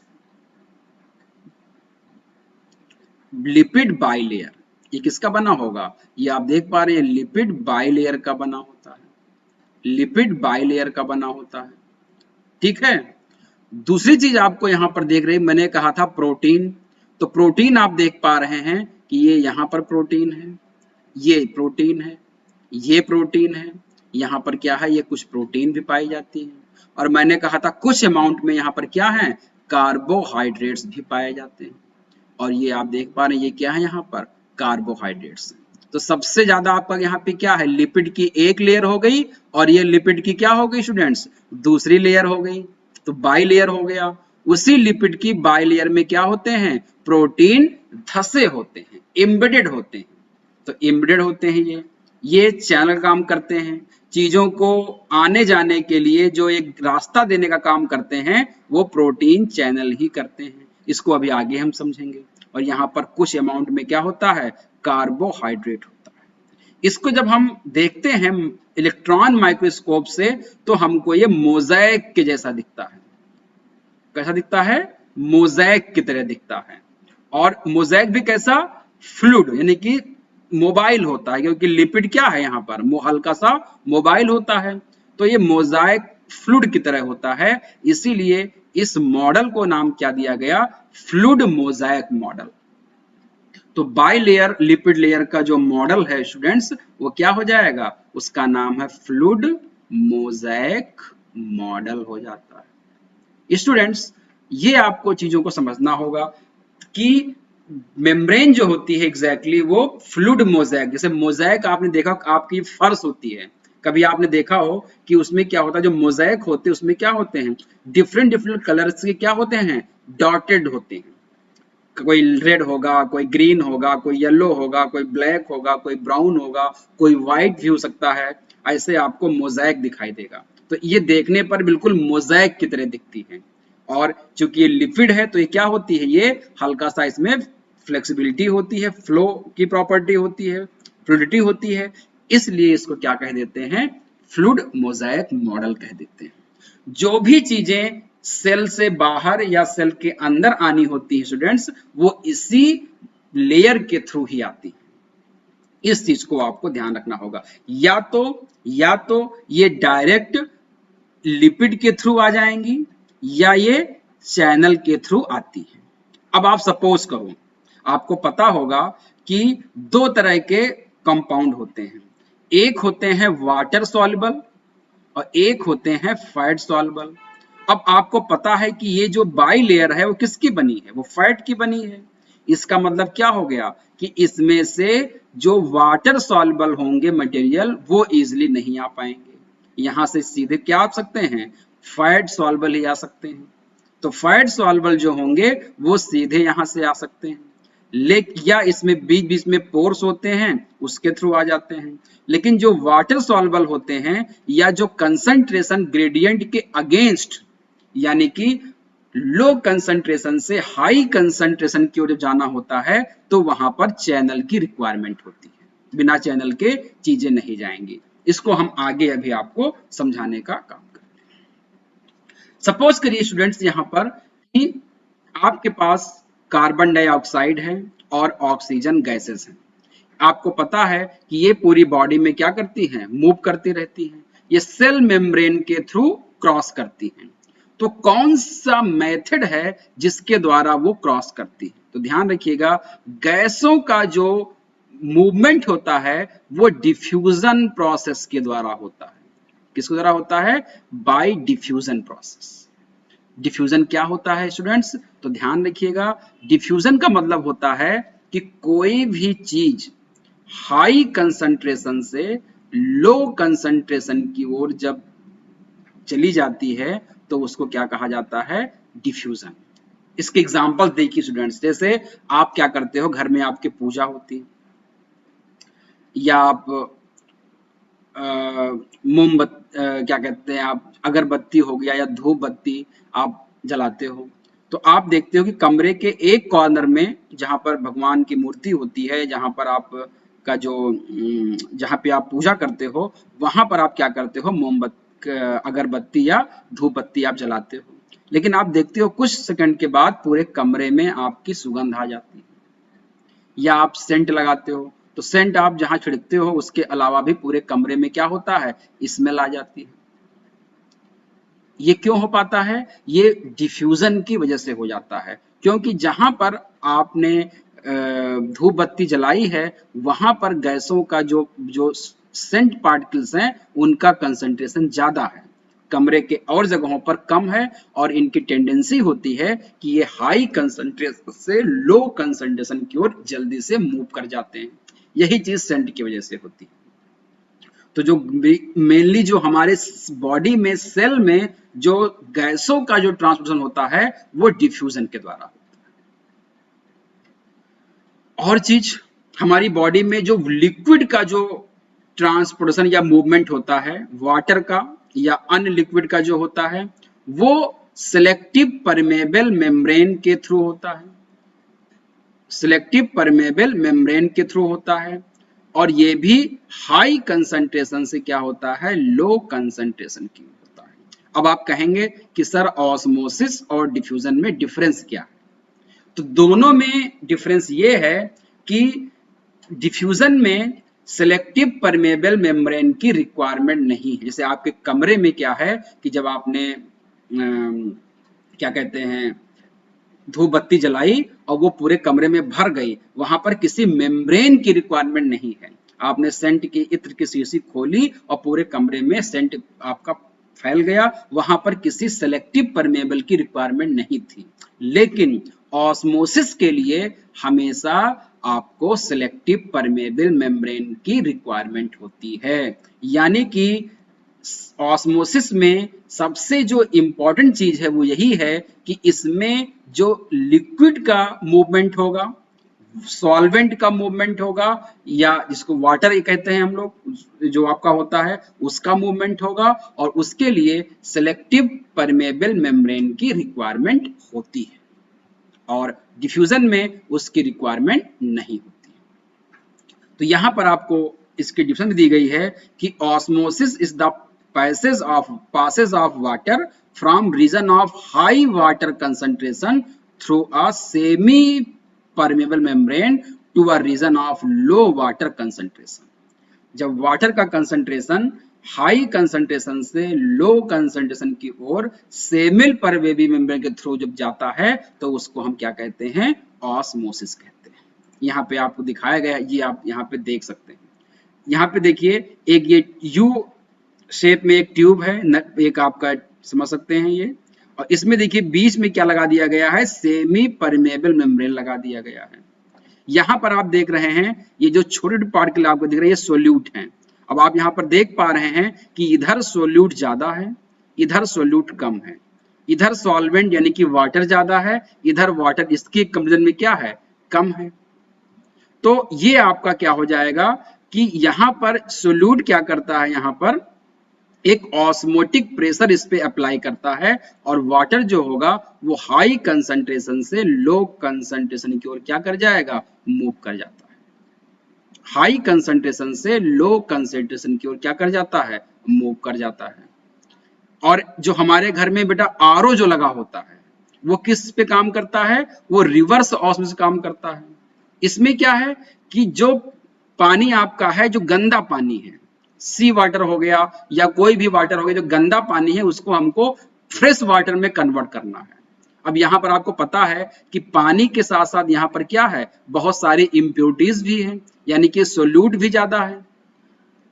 लिपिड बाइलेयर। ये किसका बना होगा, ये आप देख पा रहे हैं लिपिड बाइलेयर का बना होता है, लिपिड बाइलेयर का बना होता है। ठीक है, दूसरी चीज आपको यहां पर देख रहे हैं, मैंने कहा था प्रोटीन, तो प्रोटीन आप देख पा रहे हैं कि ये यहां पर प्रोटीन है, ये प्रोटीन है, ये प्रोटीन है, यहां पर क्या है, ये कुछ प्रोटीन भी पाई जाती है, और मैंने कहा था कुछ अमाउंट में यहां पर क्या है, कार्बोहाइड्रेट्स भी पाए जाते हैं। और ये आप देख पा रहे हैं ये क्या है, यहाँ पर कार्बोहाइड्रेट्स। तो सबसे ज्यादा आपका यहाँ पे क्या है, लिपिड की एक लेयर हो गई, और ये लिपिड की क्या हो गई स्टूडेंट्स, दूसरी लेयर हो गई, तो बाई लेयर हो गया। उसी लिपिड की बाई लेयर में क्या होते हैं, प्रोटीन धसे होते हैं, एम्बेडेड होते हैं। तो एम्बेडेड होते हैं, ये चैनल काम करते हैं, चीजों को आने जाने के लिए जो एक रास्ता देने का काम करते हैं वो प्रोटीन चैनल ही करते हैं। इसको अभी आगे हम समझेंगे। और यहाँ पर कुछ अमाउंट में क्या होता है, कार्बोहाइड्रेट होता है। इसको जब हम देखते हैं इलेक्ट्रॉन माइक्रोस्कोप से तो हमको ये मोज़ेक के जैसा दिखता है। कैसा दिखता है, मोज़ेक की तरह दिखता है। और मोज़ेक भी कैसा, फ्लूइड, यानी कि मोबाइल होता है, क्योंकि लिपिड क्या है यहाँ पर, हल्का सा मोबाइल होता है। तो ये मोज़ेक फ्लूइड की तरह होता है, इसीलिए इस मॉडल को नाम क्या दिया गया, फ्लूइड मोज़ेक मॉडल। तो बाई लेयर लिपिड लेयर का जो मॉडल है स्टूडेंट्स वो क्या हो जाएगा, उसका नाम है फ्लूइड मोज़ेक मॉडल हो जाता है। स्टूडेंट्स ये आपको चीजों को समझना होगा कि मेम्ब्रेन जो होती है एग्जैक्टली वो फ्लूइड मोज़ेक, जैसे मोज़ेक आपने देखा आपकी फर्श होती है, कभी आपने देखा हो कि उसमें क्या होता है, जो मोज़ेक होते हैं उसमें क्या होते हैं, डिफरेंट डिफरेंट कलर्स के क्या होते हैं, डॉटेड होते हैं। कोई रेड होगा, कोई ग्रीन होगा, कोई येलो होगा, कोई ब्लैक होगा, कोई ब्राउन होगा, कोई व्हाइट भी हो सकता है। ऐसे आपको मोज़ेक दिखाई देगा। तो ये देखने पर बिल्कुल मोज़ेक की तरह दिखती है। और चूंकि ये लिपिड है तो ये क्या होती है, ये हल्का सा इसमें फ्लेक्सिबिलिटी होती है, फ्लो की प्रॉपर्टी होती है, फ्लूइडिटी होती है, इसलिए इसको क्या कह देते हैं, फ्लूइड मोजाइक मॉडल कह देते हैं। जो भी चीजें सेल से बाहर या सेल के अंदर आनी होती है स्टूडेंट्स, वो इसी लेयर के थ्रू ही आती है। इस चीज को आपको ध्यान रखना होगा। या तो ये डायरेक्ट लिपिड के थ्रू आ जाएंगी या ये चैनल के थ्रू आती है। अब आप सपोज करो, आपको पता होगा कि दो तरह के कंपाउंड होते हैं, एक होते हैं वाटर सॉल्युबल और एक होते हैं फैट सॉल्युबल। अब आपको पता है कि ये जो बाई लेयर है वो किसकी बनी है, वो फैट की बनी है। इसका मतलब क्या हो गया कि इसमें से जो वाटर सॉल्युबल होंगे मटेरियल वो इजीली नहीं आ पाएंगे, यहां से सीधे क्या आ सकते हैं, फैट सॉल्युबल ही आ सकते हैं। तो फैट सॉल्युबल जो होंगे वो सीधे यहां से आ सकते हैं, या इसमें बीच बीच में पोर्स होते हैं उसके थ्रू आ जाते हैं। लेकिन जो वाटर सॉल्युबल होते हैं या जो कंसंट्रेशन ग्रेडियंट के अगेंस्ट, यानी कि लो कंसंट्रेशन से हाई कंसंट्रेशन की ओर जाना होता है, तो वहां पर चैनल की रिक्वायरमेंट होती है, बिना चैनल के चीजें नहीं जाएंगी। इसको हम आगे अभी आपको समझाने का काम करेंगे। सपोज करिए स्टूडेंट्स यहां पर कि आपके पास कार्बन डाइऑक्साइड है और ऑक्सीजन गैसेस हैं। आपको पता है कि ये पूरी बॉडी में क्या करती हैं, मूव करती रहती हैं, ये सेल मेम्ब्रेन के थ्रू क्रॉस करती हैं। तो कौन सा मेथड है जिसके द्वारा वो क्रॉस करती है, तो ध्यान रखिएगा, गैसों का जो मूवमेंट होता है वो डिफ्यूजन प्रोसेस के द्वारा होता है। किसके द्वारा होता है, बाय डिफ्यूजन प्रोसेस। डिफ्यूजन क्या होता है स्टूडेंट्स, तो ध्यान रखिएगा, डिफ्यूजन का मतलब होता है कि कोई भी चीज हाई कंसंट्रेशन से लो कंसंट्रेशन की ओर जब चली जाती है तो उसको क्या कहा जाता है, डिफ्यूजन। इसके एग्जांपल देखिए स्टूडेंट्स, जैसे आप क्या करते हो, घर में आपकी पूजा होती है या आप क्या कहते हैं, आप अगरबत्ती हो गया या धूप बत्ती आप जलाते हो, तो आप देखते हो कि कमरे के एक कॉर्नर में जहां पर भगवान की मूर्ति होती है, जहां पर आप का जो जहां पे आप पूजा करते हो, वहां पर आप क्या करते हो, मोमबत्ती अगरबत्ती या धूप बत्ती आप जलाते हो। लेकिन आप देखते हो कुछ सेकंड के बाद पूरे कमरे में आपकी सुगंध आ जाती है, या आप सेंट लगाते हो, तो सेंट आप जहां छिड़कते हो उसके अलावा भी पूरे कमरे में क्या होता है, स्मेल आ जाती है। ये क्यों हो पाता है, ये डिफ्यूजन की वजह से हो जाता है, क्योंकि जहां पर आपने धूप बत्ती जलाई है वहां पर गैसों का जो जो सेंट पार्टिकल्स हैं उनका कंसंट्रेशन ज्यादा है, कमरे के और जगहों पर कम है, और इनकी टेंडेंसी होती है कि ये हाई कंसंट्रेशन से लो कंसंट्रेशन की ओर जल्दी से मूव कर जाते हैं। यही चीज सेंट की वजह से होती है। तो जो मेनली जो हमारे बॉडी में सेल में जो गैसों का जो ट्रांसपोर्टेशन होता है वो डिफ्यूजन के द्वारा होता है। और चीज, हमारी बॉडी में जो लिक्विड का जो ट्रांसपोर्टेशन या मूवमेंट होता है, वाटर का या अन्य लिक्विड का जो होता है, वो सिलेक्टिव परमेबल मेम्ब्रेन के थ्रू होता है, सिलेक्टिव परमेबल मेम्ब्रेन के थ्रू होता है, और ये भी हाई कंसंट्रेशन से क्या होता है, लो कंसंट्रेशन की होता है। अब आप कहेंगे कि सर ऑस्मोसिस और डिफ्यूजन में डिफरेंस क्या है, तो दोनों में डिफरेंस ये है कि डिफ्यूजन में सिलेक्टिव परमेबल मेम्ब्रेन की रिक्वायरमेंट नहीं है। जैसे आपके कमरे में क्या है कि जब आपने क्या कहते हैं धूप बत्ती जलाई और वो पूरे कमरे में भर गई, वहां पर किसी मेम्ब्रेन की रिक्वायरमेंट नहीं है। आपने सेंट की इत्र की शीशी खोली और पूरे कमरे में सेंट आपका फैल गया, वहां पर किसी सेलेक्टिव परमेबल की रिक्वायरमेंट नहीं थी। लेकिन ऑस्मोसिस के लिए हमेशा आपको सिलेक्टिव परमेबल मेम्ब्रेन की रिक्वायरमेंट होती है। यानी कि ऑस्मोसिस में सबसे जो इंपॉर्टेंट चीज है वो यही है कि इसमें जो लिक्विड का मूवमेंट होगा, सॉल्वेंट का मूवमेंट होगा, या जिसको वाटर कहते हैं हम लोग, जो आपका होता है उसका मूवमेंट होगा, और उसके लिए सिलेक्टिव परमेबल मेम्ब्रेन की रिक्वायरमेंट होती है, और डिफ्यूजन में उसकी रिक्वायरमेंट नहीं होती। तो यहाँ पर आपको इसकी डिफिनेशन दी गई है कि osmosis is the passes of water from region of high water concentration through a semi permeable membrane to a region of low water concentration। जब वाटर का कंसंट्रेशन हाई कंसंट्रेशन से लो कंसंट्रेशन की ओर सेमिल परवेबी membrane के through जब जाता है तो उसको हम क्या कहते हैं, ऑस्मोसिस कहते हैं। यहाँ पे आपको दिखाया गया, ये आप यहाँ पे देख सकते हैं। यहाँ पे देखिए एक ये यू शेप में एक ट्यूब है, एक आपका समझ सकते हैं ये, और इसमें देखिए बीच में क्या लगा दिया गया है, सेमी परमेबल मेम्ब्रेन लगा दिया गया है। यहाँ पर आप देख रहे हैं ये जो छोटे पार्टिकल आपको दिख रहे हैं ये सोल्यूट हैं। अब आप यहाँ पर देख पा रहे हैं कि इधर सोल्यूट ज्यादा है, इधर सोल्यूट कम है, इधर सॉल्वेंट यानी कि वाटर ज्यादा है, इधर वाटर इसके कंपेरिजन में क्या है, कम है। तो ये आपका क्या हो जाएगा कि यहाँ पर सोल्यूट क्या करता है, यहाँ पर एक ऑस्मोटिक प्रेशर इस पे अप्लाई करता है और वाटर जो होगा वो हाई कंसंट्रेशन से लो कंसंट्रेशन की ओर क्या कर जाएगा, मूव कर जाता है। हाई कंसंट्रेशन से लो कंसंट्रेशन की ओर क्या कर जाता है, मूव कर जाता है। और जो हमारे घर में बेटा आरओ जो लगा होता है वो किस पे काम करता है, वो रिवर्स ऑस्मोसिस काम करता है। इसमें क्या है कि जो पानी आपका है, जो गंदा पानी है, सी वाटर हो गया या कोई भी वाटर हो गया, जो गंदा पानी है उसको हमको फ्रेश वाटर में कन्वर्ट करना है। अब यहाँ पर आपको पता है कि पानी के साथ साथ यहाँ पर क्या है, बहुत सारी इम्प्योरिटीज भी हैं, यानी कि सोल्यूट भी ज्यादा है।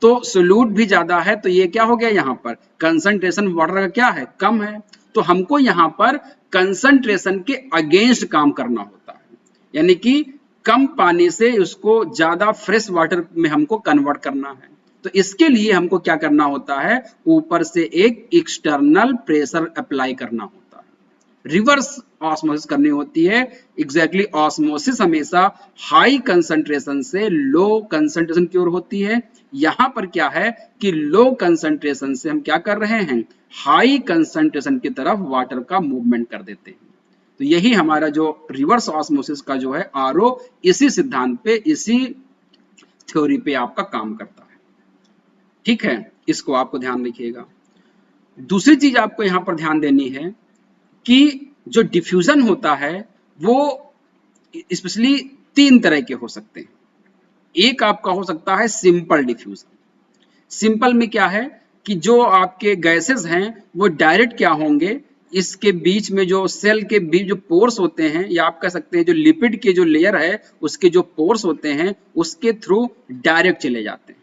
तो सोल्यूट भी ज्यादा है तो ये क्या हो गया, यहाँ पर कंसंट्रेशन वाटर का क्या है, कम है। तो हमको यहाँ पर कंसंट्रेशन के अगेंस्ट काम करना होता है, यानी कि कम पानी से उसको ज्यादा फ्रेश वाटर में हमको कन्वर्ट करना है। तो इसके लिए हमको क्या करना होता है, ऊपर से एक एक्सटर्नल प्रेशर अप्लाई करना होता है, रिवर्स ऑस्मोसिस करनी होती है। एग्जैक्टली ऑस्मोसिस हमेशा हाई कंसंट्रेशन से लो कंसंट्रेशन की ओर होती है। यहाँ पर क्या है कि लो कंसंट्रेशन से हम क्या कर रहे हैं, हाई कंसंट्रेशन की तरफ वाटर का मूवमेंट कर देते हैं। तो यही हमारा जो रिवर्स ऑस्मोसिस का जो है आरओ इसी सिद्धांत पे, इसी थ्योरी पे आपका काम करता है। ठीक है, इसको आपको ध्यान रखिएगा। दूसरी चीज आपको यहां पर ध्यान देनी है कि जो डिफ्यूजन होता है वो स्पेशली 3 तरह के हो सकते हैं। एक आपका हो सकता है सिंपल डिफ्यूजन। सिंपल में क्या है कि जो आपके गैसेस हैं वो डायरेक्ट क्या होंगे, इसके बीच में जो सेल के बीच जो पोर्स होते हैं, या आप कह सकते हैं जो लिपिड के जो लेयर है उसके जो पोर्स होते हैं उसके थ्रू डायरेक्ट चले जाते हैं,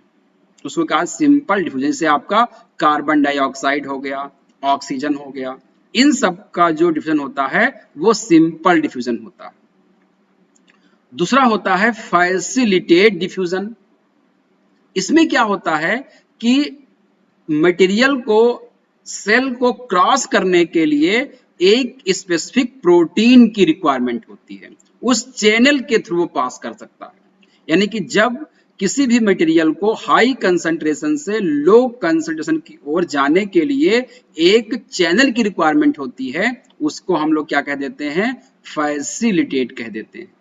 उसको कहा सिंपल डिफ्यूजन। जैसे आपका कार्बन डाइऑक्साइड हो गया, ऑक्सीजन हो गया, इन सब का जो डिफ्यूजन होता है वो सिंपल डिफ्यूजन होता है। दूसरा होता है फैसिलिटेट डिफ्यूजन। इसमें क्या होता है कि मटेरियल को, सेल को क्रॉस करने के लिए एक स्पेसिफिक प्रोटीन की रिक्वायरमेंट होती है, उस चैनल के थ्रू वो पास कर सकता है। यानी कि जब किसी भी मटेरियल को हाई कंसंट्रेशन से लो कंसंट्रेशन की ओर जाने के लिए एक चैनल की रिक्वायरमेंट होती है, उसको हम लोग क्या कह देते हैं, फैसिलिटेट कह देते हैं।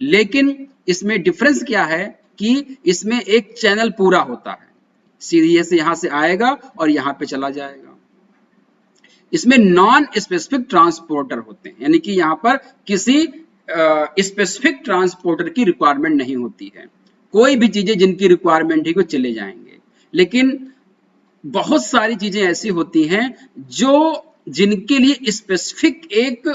लेकिन इसमें डिफरेंस क्या है कि इसमें एक चैनल पूरा होता है, सीधे से यहां से आएगा और यहां पे चला जाएगा। इसमें नॉन स्पेसिफिक ट्रांसपोर्टर होते हैं, यानी कि यहां पर किसी स्पेसिफिक ट्रांसपोर्टर की रिक्वायरमेंट नहीं होती है। कोई भी चीजें जिनकी रिक्वायरमेंट है वो चले जाएंगे। लेकिन बहुत सारी चीजें ऐसी होती हैं जो जिनके लिए स्पेसिफिक एक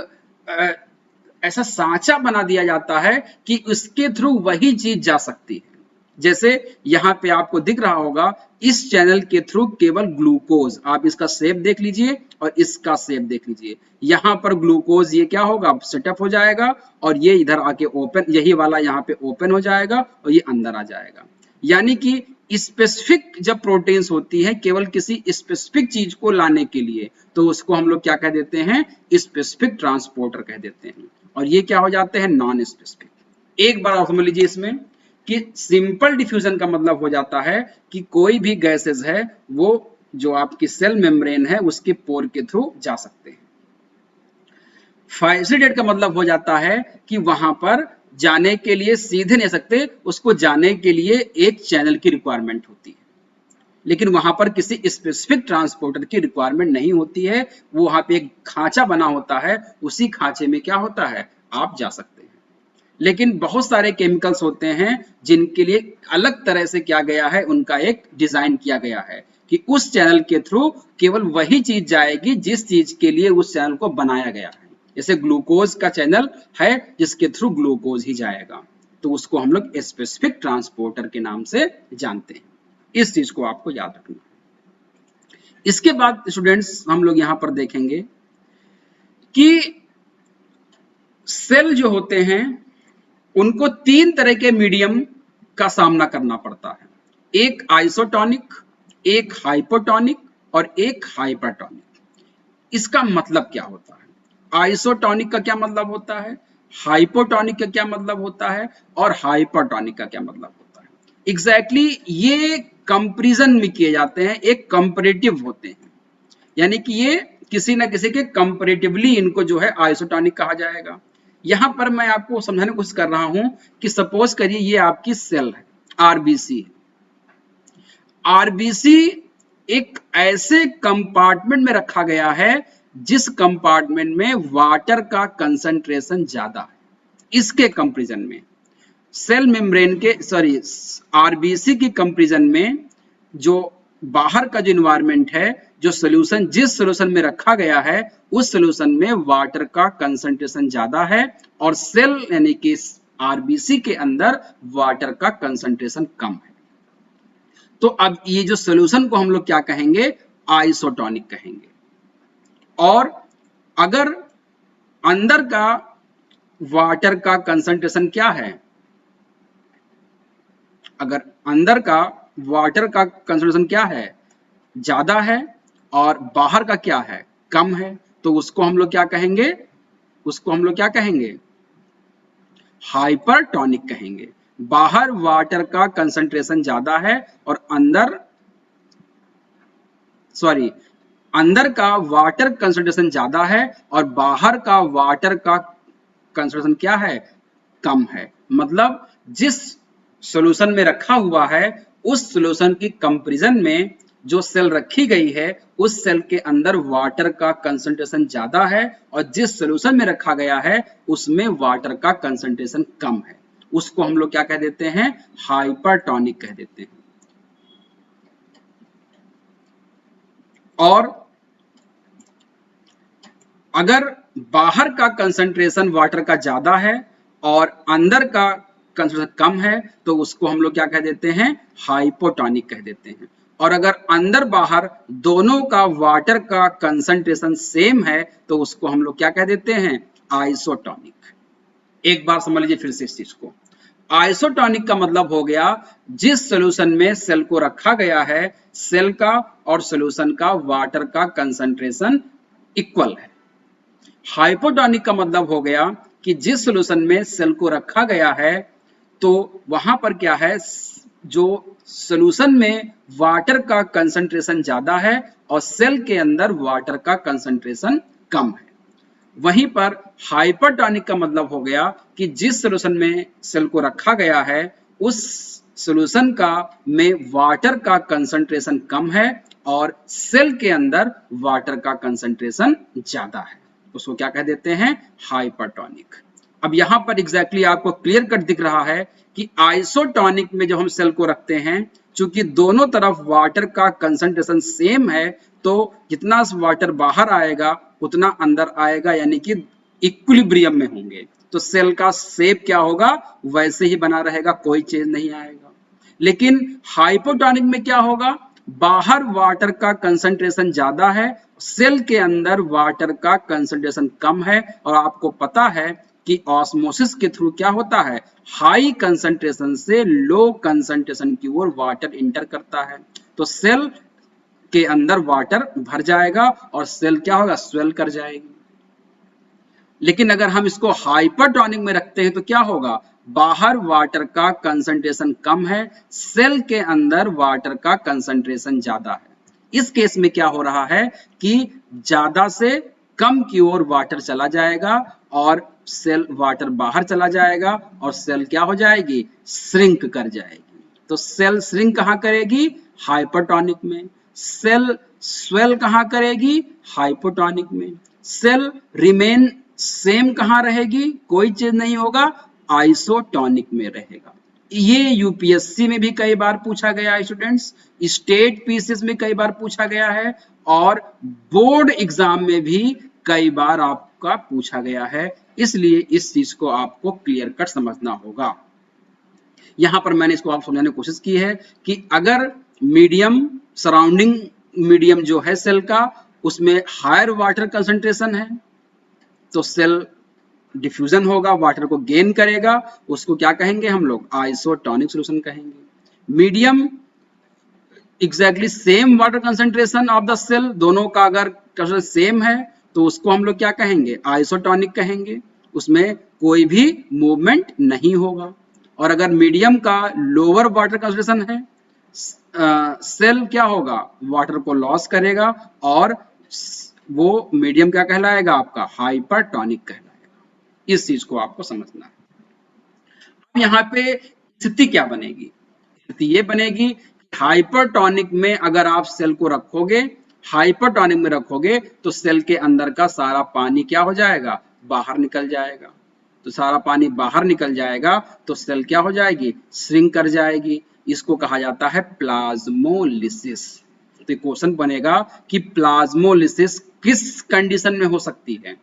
ऐसा सांचा बना दिया जाता है कि उसके थ्रू वही चीज जा सकती है। जैसे यहाँ पे आपको दिख रहा होगा इस चैनल के थ्रू केवल ग्लूकोज, आप इसका शेप देख लीजिए और इसका शेप देख लीजिए। यहाँ पर ग्लूकोज ये क्या होगा, सेटअप हो जाएगा और ये इधर आके ओपन, यही वाला यहाँ पे ओपन हो जाएगा और ये अंदर आ जाएगा। यानी कि स्पेसिफिक जब प्रोटीन्स होती है केवल किसी स्पेसिफिक चीज को लाने के लिए, तो उसको हम लोग क्या कह देते हैं, स्पेसिफिक ट्रांसपोर्टर कह देते हैं। और ये क्या हो जाते हैं, नॉन स्पेसिफिक। एक बार आप समझ लीजिए इसमें कि सिंपल डिफ्यूजन का मतलब हो जाता है कि कोई भी गैसेस है वो जो आपकी सेल मेम्ब्रेन है उसके पोर के थ्रू जा सकते हैं। फैसिलिटेट का मतलब हो जाता है कि वहां पर जाने के लिए सीधे नहीं सकते, उसको जाने के लिए एक चैनल की रिक्वायरमेंट होती है, लेकिन वहां पर किसी स्पेसिफिक ट्रांसपोर्टर की रिक्वायरमेंट नहीं होती है। वो वहां पे एक खांचा बना होता है, उसी खांचे में क्या होता है, आप जा सकते हैं। लेकिन बहुत सारे केमिकल्स होते हैं जिनके लिए अलग तरह से क्या गया है, उनका एक डिजाइन किया गया है कि उस चैनल के थ्रू केवल वही चीज जाएगी जिस चीज के लिए उस चैनल को बनाया गया है। जैसे ग्लूकोज का चैनल है जिसके थ्रू ग्लूकोज ही जाएगा, तो उसको हम लोग स्पेसिफिक ट्रांसपोर्टर के नाम से जानते हैं। इस चीज को आपको याद रखना है। इसके बाद स्टूडेंट्स हम लोग यहां पर देखेंगे कि सेल जो होते हैं उनको 3 तरह के मीडियम का सामना करना पड़ता है, एक आइसोटोनिक, एक हाइपोटोनिक और एक हाइपरटोनिक। इसका मतलब क्या होता है, आइसोटोनिक का क्या मतलब होता है, हाइपोटोनिक का क्या मतलब होता है और हाइपरटोनिक का क्या मतलब होता है। एग्जैक्टली ये कंपैरिजन में किए जाते हैं, एक कंपैरेटिव होते हैं, यानी कि ये किसी ना किसी के कंपैरेटिवली इनको जो है आइसोटोनिक कहा जाएगा। यहां पर मैं आपको समझाने की कोशिश कर रहा हूं कि सपोज करिए ये आपकी सेल है, आरबीसी है। आरबीसी एक ऐसे कंपार्टमेंट में रखा गया है जिस कंपार्टमेंट में वाटर का कंसंट्रेशन ज्यादा है। इसके कंपैरिजन में सेल मेम्ब्रेन के आरबीसी की कंपैरिजन में जो बाहर का जो इन्वायरमेंट है, जो सोल्यूशन जिस सोल्यूशन में रखा गया है उस सोल्यूशन में वाटर का कंसंट्रेशन ज्यादा है और सेल यानी कि आरबीसी के अंदर वाटर का कंसंट्रेशन कम है। तो अब ये जो सोल्यूशन को हम लोग क्या कहेंगे, आइसोटोनिक कहेंगे। और अगर अंदर का वाटर का कंसंट्रेशन क्या है, अगर अंदर का वाटर का कंसंट्रेशन क्या है, ज्यादा है और बाहर का क्या है, कम है, तो उसको हम लोग क्या कहेंगे, उसको हम लोग क्या कहेंगे, हाइपरटोनिक कहेंगे। बाहर वाटर का कंसंट्रेशन ज्यादा है और अंदर का वाटर कंसंट्रेशन ज्यादा है और बाहर का वाटर का कंसंट्रेशन क्या है, कम है। मतलब जिस सॉल्यूशन में रखा हुआ है उस सॉल्यूशन की कंपैरिजन में जो सेल रखी गई है उस सेल के अंदर वाटर का कंसंट्रेशन ज्यादा है और जिस सॉल्यूशन में रखा गया है उसमें वाटर का कंसंट्रेशन कम है, उसको हम लोग क्या कह देते हैं, हाइपरटोनिक कह देते हैं। और अगर बाहर का कंसंट्रेशन वाटर का ज्यादा है और अंदर का कंसंट्रेशन कम है तो उसको हम लोग क्या कह देते हैं, हाइपोटोनिक कह देते हैं। और अगर अंदर बाहर दोनों का वाटर का कंसंट्रेशन सेम है तो उसको हम लोग क्या कह देते हैं, आइसोटोनिक। एक बार समझ लीजिए फिर से इस चीज को। आइसोटोनिक का मतलब हो गया जिस सॉल्यूशन में सेल को रखा गया है सेल का और सॉल्यूशन का वाटर का कंसंट्रेशन इक्वल है। हाइपोटोनिक का मतलब हो गया कि जिस सॉल्यूशन में सेल को रखा गया है तो वहां पर क्या है, जो सॉल्यूशन में वाटर का कंसंट्रेशन ज्यादा है और सेल के अंदर वाटर का कंसंट्रेशन कम है। वहीं पर हाइपरटोनिक का मतलब हो गया कि जिस सॉल्यूशन में सेल को रखा गया है उस सॉल्यूशन का में वाटर का कंसंट्रेशन कम है और सेल के अंदर वाटर का कंसंट्रेशन ज्यादा है, उसको क्या कह देते हैं, हाइपरटोनिक। अब यहां पर एग्जैक्टली आपको क्लियर कट दिख रहा है कि आइसोटोनिक में जब हम सेल को रखते हैं चूंकि दोनों तरफ वाटर का कंसंट्रेशन सेम है तो जितना वाटर बाहर आएगा उतना अंदर आएगा, यानी कि इक्विलिब्रियम में होंगे, तो सेल का शेप क्या होगा, वैसे ही बना रहेगा, कोई चेंज नहीं आएगा। लेकिन हाइपोटोनिक में क्या होगा, बाहर वाटर का कंसंट्रेशन ज्यादा है, सेल के अंदर वाटर का कंसंट्रेशन कम है और आपको पता है कि ऑस्मोसिस के थ्रू क्या होता है, हाई कंसंट्रेशन से लो कंसंट्रेशन की ओर वाटर इंटर करता है, तो सेल के अंदर वाटर भर जाएगा और सेल क्या होगा, स्वेल कर जाएगी। लेकिन अगर हम इसको हाइपरटोनिक में रखते हैं तो क्या होगा, बाहर वाटर का कंसंट्रेशन कम है, सेल के अंदर वाटर का कंसंट्रेशन ज्यादा है। इस केस में क्या हो रहा है कि ज्यादा से कम की ओर वाटर चला जाएगा और सेल वाटर बाहर चला जाएगा और सेल क्या हो जाएगी, श्रिंक कर जाएगी। तो सेल श्रिंक कहाँ करेगी, हाइपरटोनिक में। सेल स्वेल कहाँ करेगी, हाइपोटोनिक में। सेल रिमेन सेम कहाँ रहेगी, कोई चीज नहीं होगा, आइसोटोनिक में रहेगा। ये यूपीएससी में भी कई बार पूछा गया है स्टूडेंट्स, स्टेट पीसीएस में कई बार पूछा गया है और बोर्ड एग्जाम में भी कई बार आपका पूछा गया है। इसलिए इस चीज को आपको क्लियर कट समझना होगा। यहां पर मैंने इसको आप समझाने की कोशिश की है कि अगर मीडियम, सराउंडिंग मीडियम जो है सेल का, उसमें हायर वाटर कंसंट्रेशन है तो सेल डिफ्यूजन होगा, वाटर को गेन करेगा, उसको क्या कहेंगे हम लोग, आइसोटोनिक सॉल्यूशन कहेंगे। Medium exactly same water concentration of the cell, दोनों का अगर सेम है तो उसको हम लोग क्या कहेंगे, आइसोटोनिक कहेंगे, उसमें कोई भी मूवमेंट नहीं होगा। और अगर मीडियम का लोअर वाटर कंसंट्रेशन है, सेल क्या होगा, वाटर को लॉस करेगा और वो मीडियम क्या कहलाएगा आपका, हाइपरटोनिक कहलाएगा। इस चीज को आपको समझना है। अब यहाँ पे स्थिति क्या बनेगी, स्थिति ये बनेगी हाइपरटोनिक में अगर आप सेल को रखोगे, हाइपरटोनिक में रखोगे तो सेल के अंदर का सारा पानी क्या हो जाएगा, बाहर निकल जाएगा। तो सारा पानी बाहर निकल जाएगा तो सेल क्या हो जाएगी, श्रिंक कर जाएगी। इसको कहा जाता है प्लाज्मोलिसिस। तो क्वेश्चन बनेगा कि प्लाज्मोलिसिस किस कंडीशन में हो सकती है।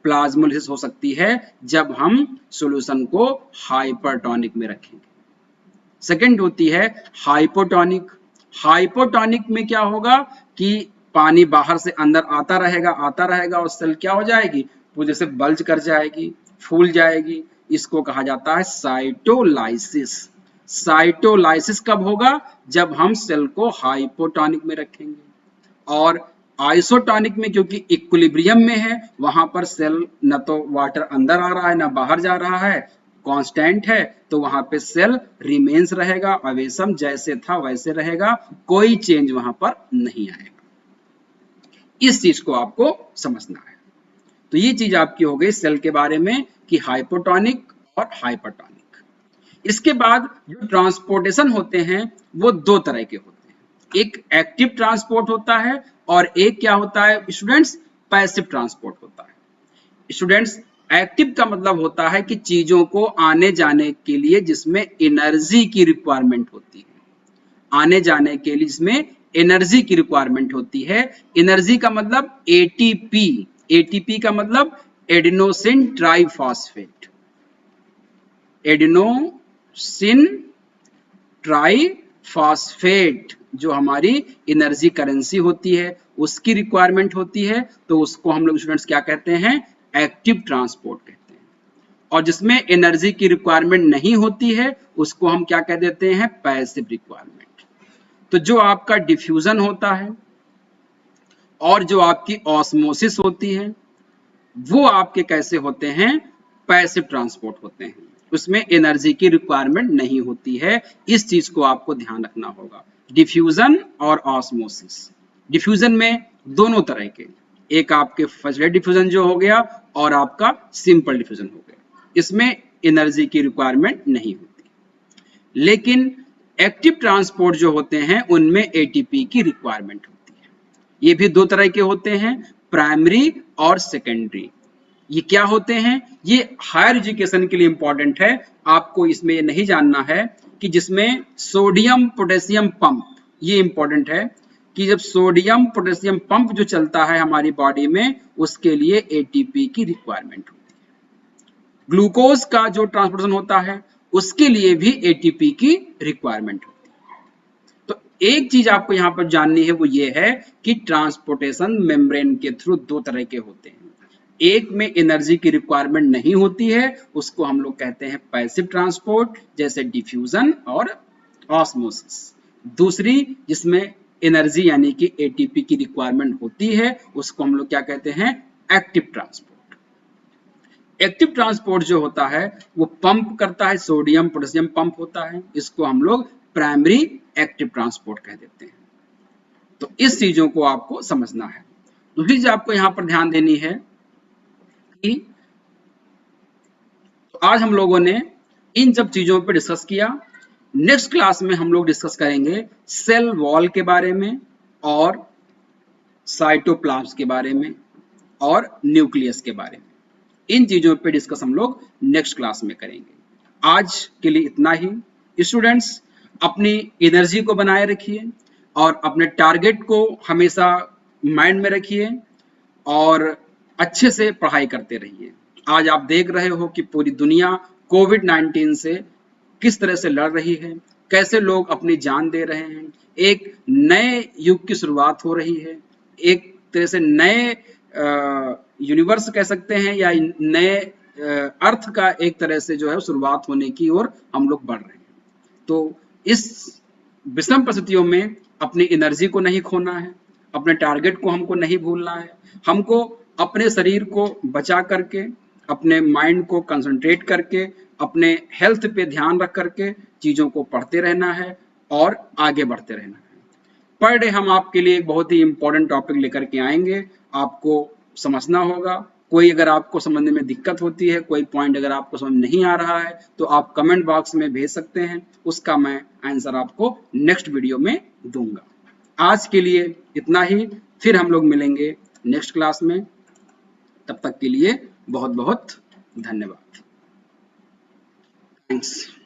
प्लाज्मोलिसिस हो सकती है जब हम सॉल्यूशन को हाइपरटोनिक में रखेंगे। सेकंड होती है हाइपोटोनिक। हाइपोटोनिक में क्या होगा कि पानी बाहर से अंदर आता रहेगा और सेल क्या हो जाएगी, वो जैसे बल्ज कर जाएगी, फूल जाएगी। इसको कहा जाता है साइटोलाइसिस। साइटोलाइसिस कब होगा, जब हम सेल को हाइपोटोनिक में रखेंगे। और आइसोटोनिक में क्योंकि इक्विलिब्रियम में है, वहां पर सेल न तो वाटर अंदर आ रहा है न बाहर जा रहा है, कांस्टेंट है, तो वहां पे सेल रिमेन्स रहेगा, अवेसम जैसे था वैसे रहेगा, कोई चेंज वहां पर नहीं आएगा। इस चीज को आपको समझना है। तो ये चीज आपकी हो गई सेल के बारे में कि हाइपोटोनिक और हाइपरटोनिक। इसके बाद जो ट्रांसपोर्टेशन होते हैं वो दो तरह के होते हैं, एक एक्टिव ट्रांसपोर्ट होता है और एक क्या होता है स्टूडेंट्स, पैसिव ट्रांसपोर्ट होता है। स्टूडेंट्स एक्टिव का मतलब होता है कि चीजों को आने जाने के लिए जिसमें एनर्जी की रिक्वायरमेंट होती है, आने जाने के लिए जिसमें एनर्जी की रिक्वायरमेंट होती है। एनर्जी का मतलब एटीपी, एटीपी का मतलब एडेनोसिन ट्राइफॉस्फेट, एडेनोसिन ट्राइफॉस्फेट जो हमारी एनर्जी करेंसी होती है उसकी रिक्वायरमेंट होती है। तो उसको हम लोग स्टूडेंट्स क्या कहते हैं, एक्टिव ट्रांसपोर्ट कहते हैं। और जिसमें एनर्जी की रिक्वायरमेंट नहीं होती है उसको हम क्या कह देते हैं, पैसिव रिक्वायरमेंट। तो जो आपका डिफ्यूजन होता है और जो आपकी ऑस्मोसिस होती है वो आपके कैसे होते हैं, पैसिव ट्रांसपोर्ट होते हैं, उसमें एनर्जी की रिक्वायरमेंट नहीं होती है। इस चीज को आपको ध्यान रखना होगा, डिफ्यूजन और ऑस्मोसिस। डिफ्यूजन में दोनों तरह के, एक आपके फर्स्ट डिफ्यूजन जो हो गया और आपका सिंपल डिफ्यूजन हो गया, इसमें एनर्जी की रिक्वायरमेंट नहीं होती। लेकिन एक्टिव ट्रांसपोर्ट जो होते हैं उनमें एटीपी की रिक्वायरमेंट होती है। ये भी दो तरह के होते हैं, प्राइमरी और सेकेंडरी। ये क्या होते हैं, ये हायर एजुकेशन के लिए इंपॉर्टेंट है। आपको इसमें ये नहीं जानना है कि जिसमें सोडियम पोटेशियम पंप, ये इंपॉर्टेंट है कि जब सोडियम पोटेशियम पंप जो चलता है हमारी बॉडी में उसके लिए एटीपी की रिक्वायरमेंट होती है। ग्लूकोज का जो ट्रांसपोर्टेशन होता है उसके लिए भी एटीपी की रिक्वायरमेंट होती है। तो एक चीज आपको यहां पर जाननी है वो ये है कि ट्रांसपोर्टेशन मेम्ब्रेन के थ्रू दो तरह के होते हैं। एक में एनर्जी की रिक्वायरमेंट नहीं होती है, उसको हम लोग कहते हैं पैसिव ट्रांसपोर्ट, जैसे डिफ्यूजन और ऑस्मोसिस। दूसरी जिसमें एनर्जी यानी कि एटीपी की रिक्वायरमेंट होती है उसको हम लोग क्या कहते हैं, एक्टिव ट्रांसपोर्ट। एक्टिव ट्रांसपोर्ट जो होता है वो पंप करता है, सोडियम पोटेशियम पंप होता है, इसको हम लोग प्राइमरी एक्टिव ट्रांसपोर्ट कह देते हैं। तो इस चीजों को आपको समझना है। दूसरी चीज आपको यहां पर ध्यान देनी है की। तो आज हम लोगों ने इन सब चीजों पर डिस्कस किया। नेक्स्ट क्लास में हम लोग डिस्कस करेंगे सेल वॉल के बारे में और साइटोप्लाज्म के बारे में और न्यूक्लियस के बारे में। इन चीजों पे डिस्कस हम लोग नेक्स्ट क्लास में करेंगे। आज के लिए इतना ही। स्टूडेंट्स, अपनी एनर्जी को बनाए रखिए और अपने टारगेट को हमेशा माइंड में रखिए और अच्छे से पढ़ाई करते रहिए। आज आप देख रहे हो कि पूरी दुनिया कोविड-19 से किस तरह से लड़ रही है, कैसे लोग अपनी जान दे रहे हैं। एक नए युग की शुरुआत हो रही है, एक तरह से नए यूनिवर्स कह सकते हैं या नए अर्थ का एक तरह से जो है शुरुआत होने की ओर हम लोग बढ़ रहे हैं। तो इस विषम परिस्थितियों में अपनी एनर्जी को नहीं खोना है, अपने टारगेट को हमको नहीं भूलना है। हमको अपने शरीर को बचा करके, अपने माइंड को कंसंट्रेट करके, अपने हेल्थ पे ध्यान रख करके चीजों को पढ़ते रहना है और आगे बढ़ते रहना है। पर डे हम आपके लिए एक बहुत ही इंपॉर्टेंट टॉपिक लेकर के आएंगे, आपको समझना होगा। कोई अगर आपको समझने में दिक्कत होती है, कोई पॉइंट अगर आपको समझ नहीं आ रहा है तो आप कमेंट बॉक्स में भेज सकते हैं, उसका मैं आंसर आपको नेक्स्ट वीडियो में दूंगा। आज के लिए इतना ही, फिर हम लोग मिलेंगे नेक्स्ट क्लास में। तब तक के लिए बहुत बहुत धन्यवाद। थैंक्स।